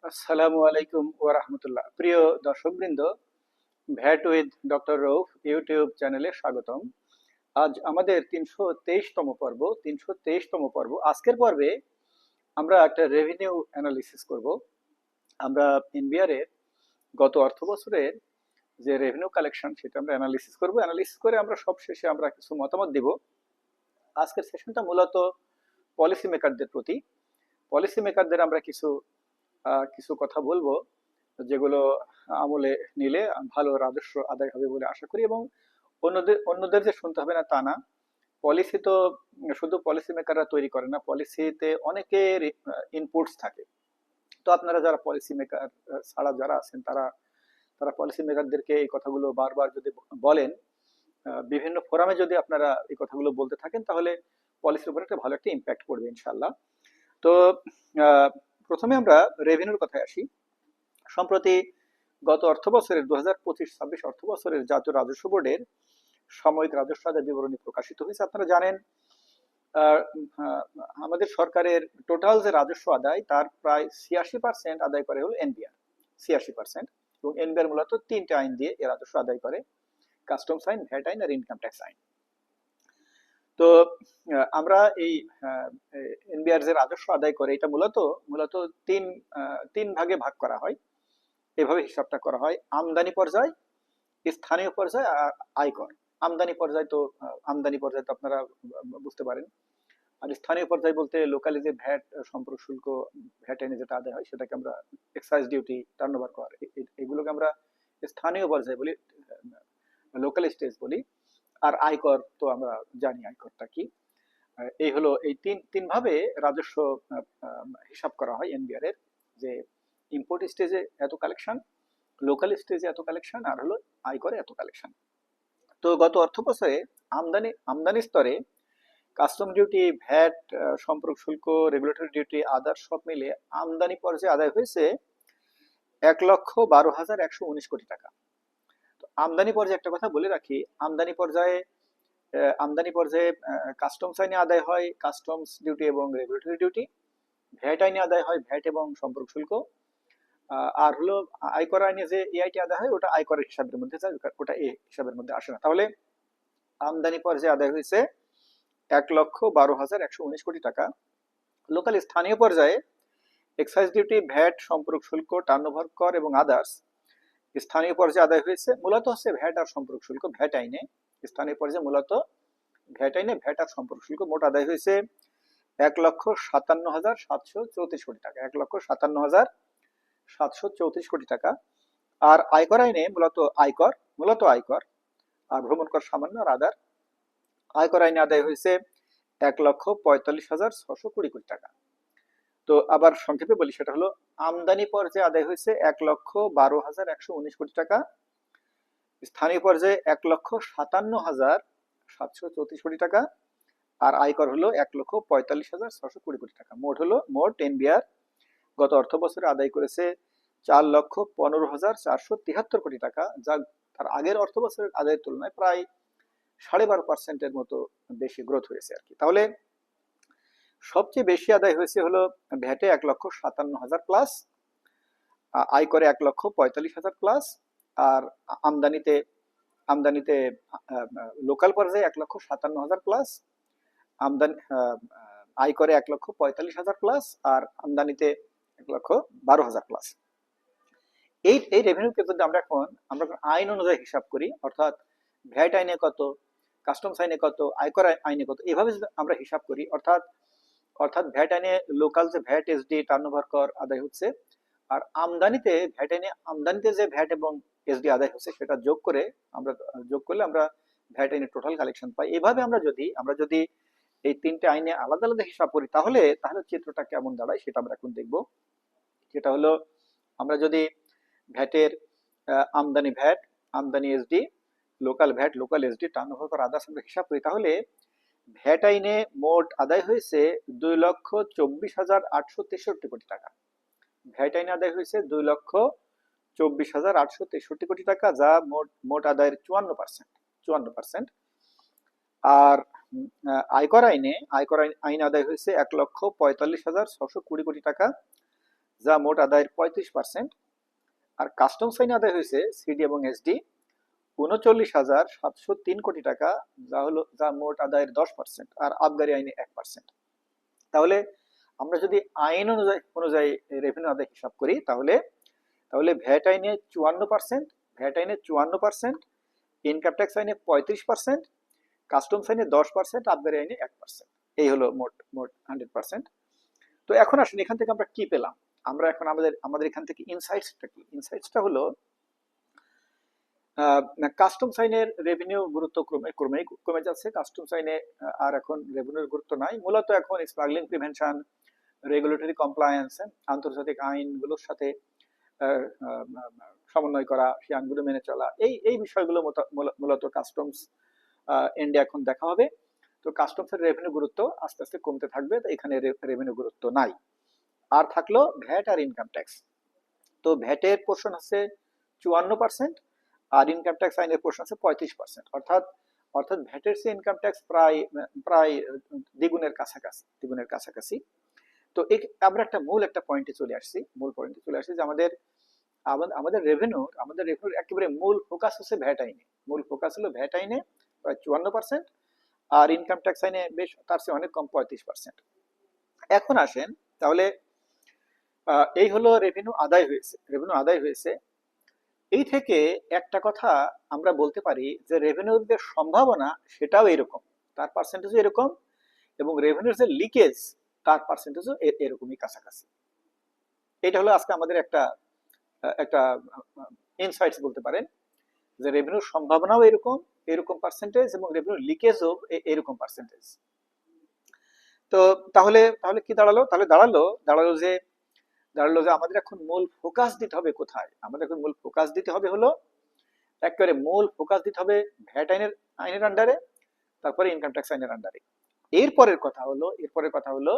আসসালামু আলাইকুম ওয়া রাহমাতুল্লাহ। প্রিয় দর্শকবৃন্দ, ভ্যাট উইথ ডক্টর রউফ ইউটিউব চ্যানেলে স্বাগতম। আজ আমাদের ৩২০তম পর্ব। আজকের পর্বে আমরা একটা রেভিনিউ অ্যানালিসিস করব। আমরা এনবিআর এর গত অর্থ বছরের যে রেভিনিউ কালেকশন সেটা আমরা অ্যানালিসিস করব। অ্যানালিসিস করে আমরা সবশেষে আমরা কিছু মতামত দিব। আজকের সেশনটা মূলত পলিসি মেকারদের প্রতি। পলিসি মেকারদের আমরা কিছু কথা বলবো যেগুলো আমলে নিলে ভালো রাজস্ব আদায় হবে বলে আশা করি, এবং অন্যদের যে শুনতে হবে না তা না। পলিসি তো শুধু পলিসি মেকাররা তৈরি করে না, পলিসিতে অনেকের ইনপুটস থাকে। তো আপনারা যারা পলিসি মেকার ছাড়া যারা আছেন তারা তারা পলিসি মেকারদেরকে এই কথাগুলো বারবার যদি বলেন, বিভিন্ন ফোরামে যদি আপনারা এই কথাগুলো বলতে থাকেন, তাহলে পলিসির উপর একটা ভালো একটা ইম্প্যাক্ট পড়বে ইনশাল্লাহ। তো আহ, প্রথমে আমরা রেভিনিউর কথায় আসি। সম্প্রতি গত অর্থ বছরের 2025-26 অর্থ বছরের জাতীয় রাজস্ব বোর্ডের সাময়িক রাজস্ব আদায় বিবরণী প্রকাশিত হয়েছে। আপনারা জানেন, আহ, আহ, আমাদের সরকারের টোটাল যে রাজস্ব আদায় তার প্রায় 86% আদায় করে হলো এনবিআর। 86%। এবং এনবিআর মূলত তিনটে আইন দিয়ে এ রাজস্ব আদায় করে: কাস্টমস আইন, ভ্যাট আইন আর ইনকাম ট্যাক্স আইন। তো আমরা এই এনবিআর যে রাজস্ব আদায় করে এটা মূলত মূলত তিন তিন ভাগে ভাগ করা হয়। এভাবে হিসাবটা করা হয়: আমদানি পর্যায়, স্থানীয় পর্যায় আর আয়কর। আমদানি পর্যায়ে তো আপনারা বুঝতে পারেন। আর স্থানীয় পর্যায় বলতে লোকালি যে ভ্যাট, সম্পর্ক শুল্ক, ভ্যাট এনে যেটা আদায় হয় সেটাকে আমরা এক্সাইজ ডিউটি, টার্নওভার কর, এগুলোকে আমরা স্থানীয় পর্যায়ে বলি, লোকাল স্টেজ বলি। আর আয়কর তো আমরা জানি আয়করটা কি। এই হলো এই তিন তিন ভাবে রাজস্ব হিসাব করা হয় এনবিআর এর, যে ইম্পোর্ট স্টেজে এত কালেকশন, লোকাল স্টেজে এত কালেকশন, আর হলো আয়করে এত কালেকশন। তো গত অর্থ বছরে আমদানি স্তরে কাস্টম ডিউটি, ভ্যাট, সম্পর্ক শুল্ক, রেগুলেটরি ডিউটি, আদার সব মিলে আমদানি পর্যায়ে আদায় হয়েছে 1,12,119 কোটি টাকা। তো আমদানি পর্যায়ে একটা কথা বলে রাখি, আমদানি পর্যায়ে কাস্টমস আইনে আদায় হয় কাস্টমস ডিউটি এবং রেগুলেটরি ডিউটি, ভ্যাট আইনে আদায় হয় ভ্যাট এবং সম্পর্ক শুল্ক, আর হলো আয়কর আইনে যে এআইটি আদায় হয় ওটা আয়করের হিসাবের মধ্যে যায়, ওটা এ হিসাবের মধ্যে আসে না। তাহলে আমদানি পর্যায়ে আদায় হয়েছে 1,12,119 কোটি টাকা। লোকাল স্থানীয় পর্যায়ে এক্সাইজ ডিউটি, ভ্যাট, সম্পর্ক শুল্ক, টার্নওভার কর এবং আদার্স স্থানীয় পর্যায়ে আদায় হয়েছে মূলত হচ্ছে ভ্যাট আর সম্পর্ক শুল্ক। ভ্যাট আইনে স্থানীয় পর্যায়ে মূলত ভ্যাট আর সম্পর্ক শুল্ক মোট আদায় হয়েছে 1,57,734 কোটি টাকা। 1,57,734 কোটি টাকা। আর আয়কর আইনে মূলত আয়কর আর ভ্রমণ কর সামান্য আর আদার। আয়কর আইনে আদায় হয়েছে 1,45,620 কোটি টাকা। তো আবার সংক্ষেপে বলি, সেটা হলো আমদানি পর্যায়ে আদায় হয়েছে 1,12,119 কোটি টাকা, স্থানীয় পর্যায়ে 1,57,734 কোটি টাকা, আর আয়কর হলো 1,45,620 কোটি টাকা। মোট এনবিআর গত অর্থ বছরে আদায় করেছে 4,15,473 কোটি টাকা, যা তার আগের অর্থ বছরের আদায়ের তুলনায় প্রায় 12.5%-এর মতো বেশি গ্রোথ হয়েছে আর কি। তাহলে সবচেয়ে বেশি আদায় হয়েছে হলো ভ্যাটে 1,57,000 প্লাস, আয়করে 1,45,000 প্লাস, আর আমদানিতে আমদানিতে লোকাল পর্যায়ে 1,57,000 প্লাস, আমদানি আয়করে 1,45,000 প্লাস, আর আমদানিতে 1,12,000 প্লাস। এই রেভিনিউকে যদি আমরা আইন অনুযায়ী হিসাব করি, অর্থাৎ ভ্যাট আইনে কত, কাস্টমস আইনে কত, আয়কর আইনে কত, এভাবে যদি আমরা হিসাব করি, অর্থাৎ অর্থাৎ ভ্যাট আইনে লোকাল যে ভ্যাট, এসডি, টার্নওভার কর আদায় হচ্ছে, আর আমদানিতে যে ভ্যাট এবং এসডি আদায় হচ্ছে সেটা যোগ করলে আমরা ভ্যাট আইনের টোটাল কালেকশন পাই। এভাবে আমরা যদি এই তিনটে আইনে আলাদা আলাদা হিসাব করি, তাহলে তাহলে চিত্রটা কেমন দাঁড়ায় সেটা আমরা এখন দেখব। যেটা হলো, আমরা যদি ভ্যাটের আমদানি SD, local VAT, local SD, turnover কর, আদার্স আমরা হিসাব করি, তাহলে ভ্যাট আইনে মোট আদায় হয়েছে 2,24,863 কোটি টাকা। ভ্যাট আইনে আদায় হয়েছে 2,24,863 কোটি টাকা, যা মোট আদায়ের 54%। আর আয়কর আইনে আদায় হয়েছে 1,45,620 কোটি টাকা, যা মোট আদায়ের 35%। আর কাস্টমস আইনে আদায় হয়েছে সিডি এবং এসডি 39,703 কোটি টাকা, যা মোট আদায়ের 10%। আর আবগারি আইনে 1%। তাহলে আমরা যদি আইন অনুযায়ী রেভিনিউ আদায় হিসাব করি তাহলে তাহলে ভ্যাট আইনে 54%, ভ্যাট আইনে 54%, ইনকাম ট্যাক্স আইনে 35%, কাস্টমস আইনে 10%, আবগারি আইনে 1%। এই হলো মোট মোট 100%। তো এখন আসুন এখান থেকে আমরা কি পেলাম। আমরা এখন আমাদের এখান থেকে ইনসাইটসটা কি? ইনসাইটসটা হলো কাস্টমস আইনের রেভিনিউ গুরুত্ব ক্রমেই কমে যাচ্ছে। কাস্টমস আইনে আর এখন রেভিনিউর গুরুত্ব নাই। মূলত এখন স্মাগলিং প্রিভেনশন, রেগুলেটরি কমপ্লায়েন্স, আন্তর্জাতিক আইনগুলোর সাথে সমন্বয় করা, সেই আইনগুলো মেনে চলা, এই বিষয়গুলো মূলত কাস্টমস এন্ডে এখন দেখা হবে। তো কাস্টমস এর রেভিনিউ গুরুত্ব আস্তে আস্তে কমতে থাকবে। এখানে রেভিনিউ গুরুত্ব নাই। আর থাকলো ভ্যাট আর ইনকাম ট্যাক্স। তো ভ্যাটের পোর্শন আছে 54%, আর ইনকাম ট্যাক্স আইনের পোর্শন আছে 35%। অর্থাৎ ভ্যাটের চেয়ে ইনকাম ট্যাক্স প্রায় প্রায় দ্বিগুণের কাছাকাছি। তো আমরা মূল পয়েন্টে চলে আসছি। যে আমাদের রেভিনিউর একেবারে মূল ফোকাস হচ্ছে ভ্যাট আইনে। মূল ফোকাস হলো ভ্যাট আইনে প্রায় 54%, আর ইনকাম ট্যাক্স আইনে বেশ তার চেয়ে অনেক কম 35%। এখন আসেন তাহলে এই হলো রেভিনিউ আদায় হয়েছে। এই থেকে একটা কথা আমরা বলতে পারি যে রেভিনিউর যে সম্ভাবনা সেটাও এরকম, তার পার্সেন্টেজও এরকম, এবং রেভিনিউর যে লিকেজ তার পার্সেন্টেজও এরকমই কাছাকাছি। এটা হলো আজকে আমাদের একটা একটা ইনসাইটস বলতে পারেন, যে রেভিনিউর সম্ভাবনাও এরকম পার্সেন্টেজ, এবং রেভিনিউর লিকেজও এরকম পার্সেন্টেজ। তো তাহলে কি দাঁড়ালো? দাঁড়ালো যে আমাদের এখন মূল ফোকাস দিতে হবে কোথায়? আমাদের এখন মূল ফোকাস দিতে হবে হলো একেবারে ভ্যাট আইনের আন্ডারে, তারপরে ইনকাম ট্যাক্স আইনের আন্ডারে। এরপরের কথা হলো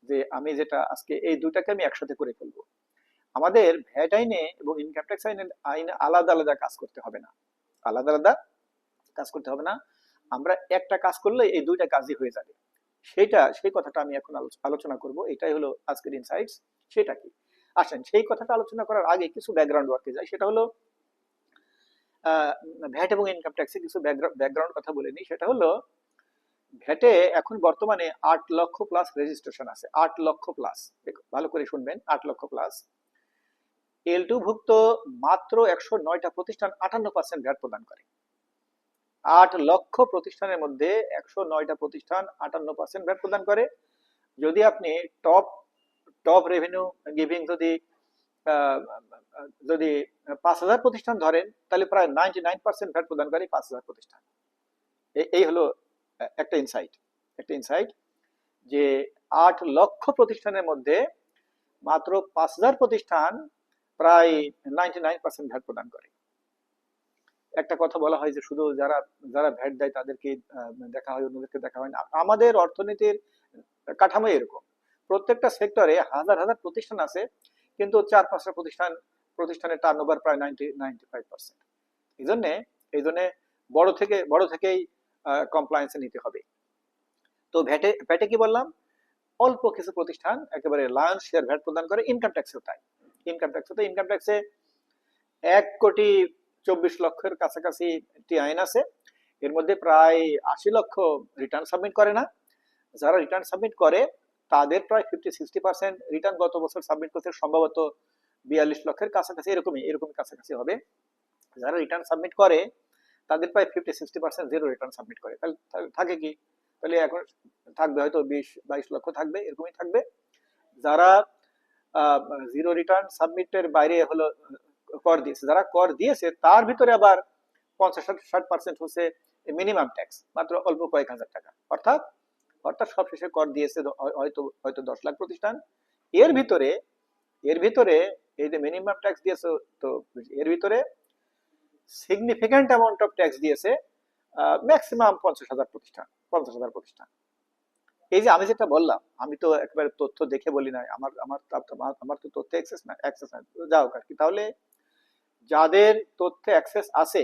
যে আমি যেটা আজকে এই দুটাকে আমি একসাথে করে ফেলবো। আমাদের ভ্যাট আইনে এবং ইনকাম ট্যাক্স আইনে আলাদা আলাদা কাজ করতে হবে না। আমরা একটা কাজ করলে এই দুইটা কাজই হয়ে যাবে। সেই কথাটা আমি এখন আলোচনা করব। এটাই হলো আজকের ইনসাইটস। সেটা কি? আসেন সেই কথাটা আলোচনা করার আগে কিছু ব্যাকগ্রাউন্ড ওয়ার্কে যাই। সেটা হলো ভ্যাট এবং ইনকাম ট্যাক্সে কিছু ব্যাকগ্রাউন্ড কথা বলে নিই। সেটা হলো ভ্যাটে এখন বর্তমানে 8 লক্ষ প্লাস রেজিস্ট্রেশন আছে। 8 লক্ষ প্লাস, ভালো করে শুনবেন, 8 লক্ষ প্লাস। L2 ভুক্ত মাত্র 109টা প্রতিষ্ঠান 58% ভ্যাট প্রদান করে। 8 লক্ষ প্রতিষ্ঠানের মধ্যে 109টা প্রতিষ্ঠান 58% ভ্যাট প্রদান করে। যদি আপনি টপ রেভিনিউ গিভিং যদি 5,000 প্রতিষ্ঠান ধরেন, তাহলে প্রায় 99% ভ্যাট প্রদান করে 5,000 প্রতিষ্ঠান। এই হলো একটা ইনসাইট যে 8 লক্ষ প্রতিষ্ঠানের মধ্যে মাত্র 5,000 প্রতিষ্ঠান প্রায় 99% ভ্যাট প্রদান করে। একটা কথা বলা হয় যে শুধু যারা ভ্যাট দেয় তাদেরকে দেখা হয়, অন্যদেরকে দেখা হয় না। আমাদের অর্থনীতির কাঠামো এরকম, প্রত্যেকটা সেক্টরে হাজার হাজার প্রতিষ্ঠান আছে, কিন্তু 4-5টা প্রতিষ্ঠানের টার্নওভার প্রায় 95%। এই জন্য বড় থেকেই কমপ্লায়েন্সে নিতে হবে। তো ভ্যাটে কি বললাম, অল্প কিছু প্রতিষ্ঠান একেবারে লায়ন শেয়ার ভ্যাট প্রদান করে। ইনকাম ট্যাক্সেও তাই। ইনকাম ট্যাক্সে 1,24,00,000-এর কাছাকাছি একটি আইন আছে। এর মধ্যে প্রায় 80 লক্ষ রিটার্ন সাবমিট করে না। যারা রিটার্ন সাবমিট করে তাদের প্রায় 50-60% রিটার্ন গত বছর সাবমিট করতে সম্ভবত 42 লক্ষের কাছাকাছি, এরকম কাছাকাছি হবে। যারা রিটার্ন সাবমিট করে তাদের প্রায় 50-60% জিরো রিটার্ন সাবমিট করে। তাহলে থাকে কি? তাহলে এখন থাকবে হয়তো 20-22 লক্ষ থাকবে, এরকমই থাকবে। যারা জিরো রিটার্ন সাবমিটের বাইরে হলো কর দিয়েছে, যারা কর দিয়েছে তার ভিতরে আবার 50-60% হচ্ছে মিনিমাম ট্যাক্স, মাত্র অল্প কয়েক হাজার টাকা। অর্থাৎ সবশেষে কর দিয়েছে হয়তো 10 লাখ প্রতিষ্ঠান। এর ভিতরে এই যে মিনিমাম ট্যাক্স দিয়েছে, তো এর ভিতরে সিগনিফিক্যান্ট অ্যামাউন্ট অফ ট্যাক্স দিয়েছে ম্যাক্সিমাম 50,000 প্রতিষ্ঠান। এই যে আমি যেটা বললাম, আমি তো একবারে তথ্য দেখে বলি নাই, আমার তো তথ্য অ্যাক্সেস না যাও আর কি। তাহলে যাদের তথ্যে অ্যাক্সেস আছে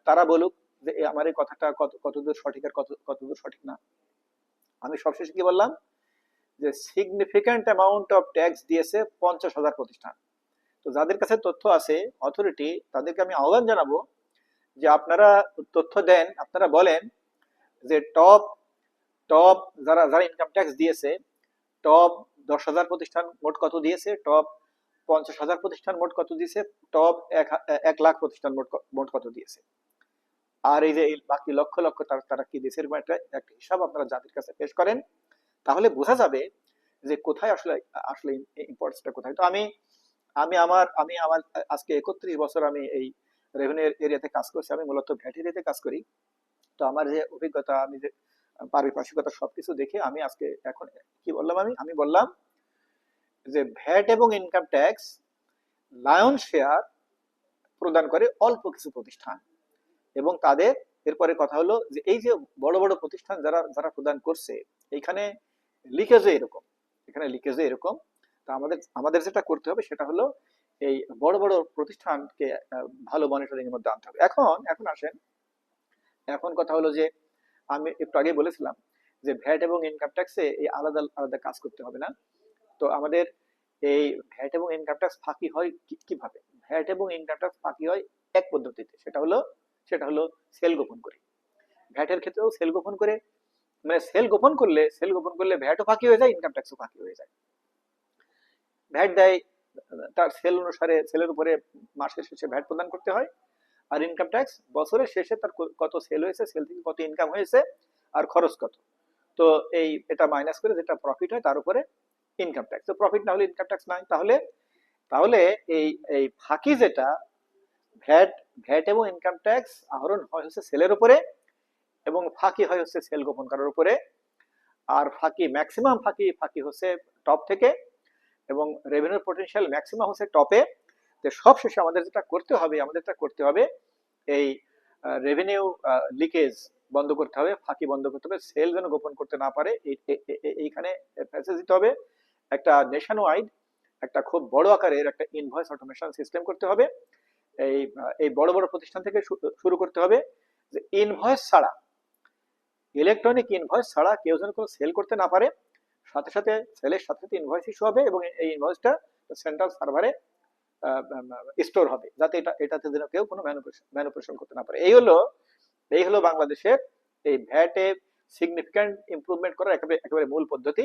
তারা বলুক যে আমার এই কথাটা কতদূর সঠিক আর কতদূর সঠিক না। আমি সবশেষে কি বললাম, যে সিগনিফিক্যান্ট অ্যামাউন্ট অফ ট্যাক্স দিয়েছে 50,000 প্রতিষ্ঠান। তো যাদের কাছে তথ্য আছে অথরিটি, তাদেরকে আমি আহ্বান জানাবো যে আপনারা তথ্য দেন, আপনারা বলেন যে টপ টপ যারা যারা ইনকাম ট্যাক্স দিয়েছে, টপ 10,000 প্রতিষ্ঠান মোট কত দিয়েছে, টপ 50,000 প্রতিষ্ঠান মোট কত দিয়েছে, টপ 1 লাখ প্রতিষ্ঠান মোট কত দিয়েছে, আর এই যে এই বাকি লক্ষ লক্ষ তারা কি দিয়েছে, এরকম একটা হিসাব আপনারা জাতির কাছে পেশ করেন, তাহলে বোঝা যাবে যে কোথায় আসলে আসলে ইম্পর্টেন্সটা কোথায়। তো আমি আমি আমার আমি আমার আজকে 31 বছর আমি এই রেভিনিউ এরিয়াতে কাজ করছি, আমি মূলত ভ্যাট এরিয়াতে কাজ করি। তো আমার যে অভিজ্ঞতা, আমি যে পারিপার্শ্বিকতা সবকিছু দেখে আমি আজকে এখন কি বললাম, আমি বললাম যে ভ্যাট এবং ইনকাম ট্যাক্স লায়ন শেয়ার প্রদান করে অল্প কিছু প্রতিষ্ঠান, এবং তাদের এরপরে কথা হলো যে এই যে বড় বড় প্রতিষ্ঠান যারা যারা প্রদান করছে, এইখানে লিকেজে এরকম, এখানে লিকেজে এরকম। তা আমাদের আমাদের যেটা করতে হবে সেটা হলো এই বড় বড় প্রতিষ্ঠানকে ভালো মনিটরিং এর মধ্যে আনতে হবে। এখন এখন আসেন, এখন কথা হলো যে আমি একটু আগে বলেছিলাম যে ভ্যাট এবং ইনকাম ট্যাক্সে এই আলাদা আলাদা কাজ করতে হবে না। তো আমাদের এই ভ্যাট এবং ইনকাম ট্যাক্স ফাঁকি হয় কিভাবে? ভ্যাট এবং ইনকাম ট্যাক্স ফাঁকি হয় এক পদ্ধতিতে, সেটা হলো সেল গোপন করে। ভ্যাটের ক্ষেত্রেও সেল গোপন করে, মানে সেল গোপন করলে ভ্যাটও ফাঁকি হয়ে যায়, ইনকাম ট্যাক্সও ফাঁকি হয়ে যায়। ভ্যাট দেয় তার সেল অনুসারে, সেলের উপরে মাসের শেষে ভ্যাট প্রদান করতে হয়, আর ইনকাম ট্যাক্স বছরের শেষে তার কত সেল হয়েছে, সেল থেকে কত ইনকাম হয়েছে, আর খরচ কত, তো এটা মাইনাস করে যেটা প্রফিট হয় তার উপরে ইনকাম ট্যাক্স। তো প্রফিট না হলে ইনকাম ট্যাক্স নাই। তাহলে তাহলে এই এই ফাঁকি যেটা, ভ্যাট ভ্যাট এবং ইনকাম ট্যাক্স আহরণ হয় হচ্ছে সেলের উপরে, এবং ফাঁকি হয় হচ্ছে সেল গোপন করার উপরে। আর ফাঁকি ম্যাক্সিমাম ফাঁকি ফাঁকি হচ্ছে টপ থেকে, এবং রেভিনিউ পটেনশিয়াল ম্যাক্সিমাম হচ্ছে টপে। তো সব শেষে আমাদের যেটা করতে হবে এই রেভিনিউ লিকেজ বন্ধ করতে হবে, ফাঁকি বন্ধ করতে হবে, সেল যেন গোপন করতে না পারে, এইখানে মেসেজ দিতে হবে। একটা নেশন ওয়াইড একটা খুব বড় আকারের একটা ইনভয়েস অটোমেশন সিস্টেম করতে হবে। এই এই বড় বড় প্রতিষ্ঠান থেকে শুরু করতে হবে, যে ইনভয়েস ছাড়া, ইলেকট্রনিক ইনভয়েস ছাড়া কেউ যেন কোনো সেল করতে না পারে। সাথে সাথে সেলের সাথে সাথে ইনভয়েস ইস্যু হবে, এবং এই ইনভয়েসটা সেন্ট্রাল সার্ভারে স্টোর হবে, যাতে এটাতে যেন কেউ কোনো ম্যানুপুলেশন করতে না পারে। এই হলো বাংলাদেশের এই ভ্যাটে সিগনিফিক্যান্ট ইমপ্রুভমেন্ট করার একেবারে মূল পদ্ধতি।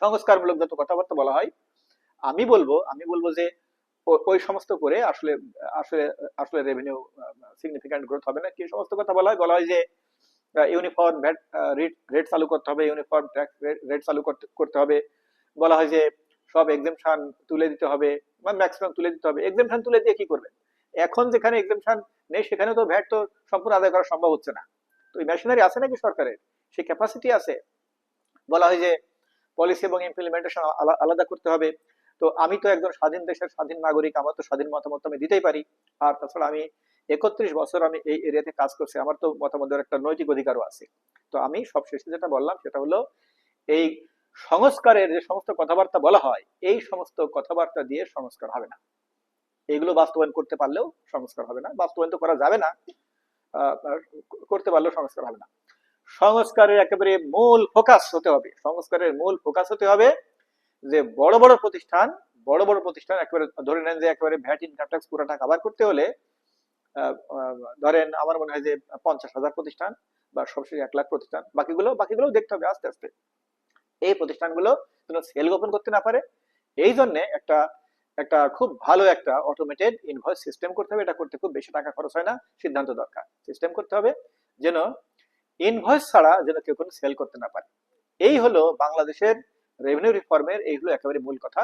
সংস্কারমূলক যত কথাবার্তা বলা হয়, আমি বলবো যে ওই সমস্ত করে আসলে আসলে আসলে রেভিনিউ সিগনিফিক্যান্ট গ্রোথ হবে না। কি সমস্ত কথা বলা হয় যে ইউনিফর্ম ভ্যাট রেট চালু করতে হবে, ইউনিফর্ম ট্যাক্স রেট চালু করতে হবে। বলা হয় যে সব এক্সেমশন তুলে দিতে হবে, মানে ম্যাক্সিমাম তুলে দিতে হবে। এক্সেমশন তুলে দিয়ে কি করবেন? এখন যেখানে এক্সেমশন নেই সেখানে তো ভ্যাট তো সম্পূর্ণ আদায় করা সম্ভব হচ্ছে না। তো এই মেশিনারি আছে নাকি সরকারের? সেই ক্যাপাসিটি আছে? বলা হয় যে পলিসি এবং ইমপ্লিমেন্টেশন আলাদা করতে হবে। তো আমি তো একজন স্বাধীন দেশের স্বাধীন নাগরিক, আমার তো স্বাধীন মতামত আমি দিতেই পারি। আর তাছাড়া আমি 31 বছর আমি এই এরিয়াতে কাজ করছি, আমার তো মতামত দেওয়ার একটা নৈতিক অধিকারও আছে। তো আমি সবশেষে যেটা বললাম সেটা হলো এই সংস্কারের যে সমস্ত কথাবার্তা বলা হয়, এই সমস্ত কথাবার্তা দিয়ে সংস্কার হবে না। এগুলো বাস্তবায়ন করতে পারলেও সংস্কার হবে না, বাস্তবায়ন তো করা যাবে না, আহ, করতে পারলেও সংস্কার হবে না। সংস্কারের একেবারে মূল ফোকাস হতে হবে যে বড় বড় প্রতিষ্ঠান একেবারে ধরে নেন যে একেবারে ভ্যাট ইনকাম ট্যাক্স পুরোটা কভার করতে হলে ধরেন আমার মনে হয় যে 50,000 প্রতিষ্ঠান বা সবশেষে 1 লাখ প্রতিষ্ঠান, বাকিগুলো দেখতে হবে আস্তে আস্তে। এই প্রতিষ্ঠানগুলো যেন সেল গোপন করতে না পারে, এই জন্য একটা একটা খুব ভালো একটা অটোমেটেড ইনভয়েস সিস্টেম করতে হবে। এটা করতে খুব বেশি টাকা খরচ হয় না, সিদ্ধান্ত দরকার। সিস্টেম করতে হবে যেন ইনভয়েস ছাড়া যেন কেউ কোনো সেল করতে না পারে। এই হলো বাংলাদেশের রেভিনিউ রিফর্মের, এই হলো একেবারে মূল কথা।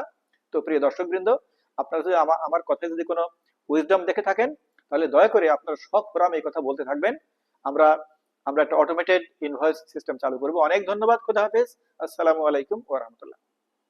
তো প্রিয় দর্শক বৃন্দ, আপনারা যদি আমার কথায় যদি কোনো উইজডম দেখে থাকেন, তাহলে দয়া করে আপনারা সব ফোরাম এই কথা বলতে থাকবেন। আমরা আমরা একটা অটোমেটেড ইনভয়েস সিস্টেম চালু করব। অনেক ধন্যবাদ। খোদা হাফেজ। আসসালামু আলাইকুম ওয়া রাহমাতুল্লাহ।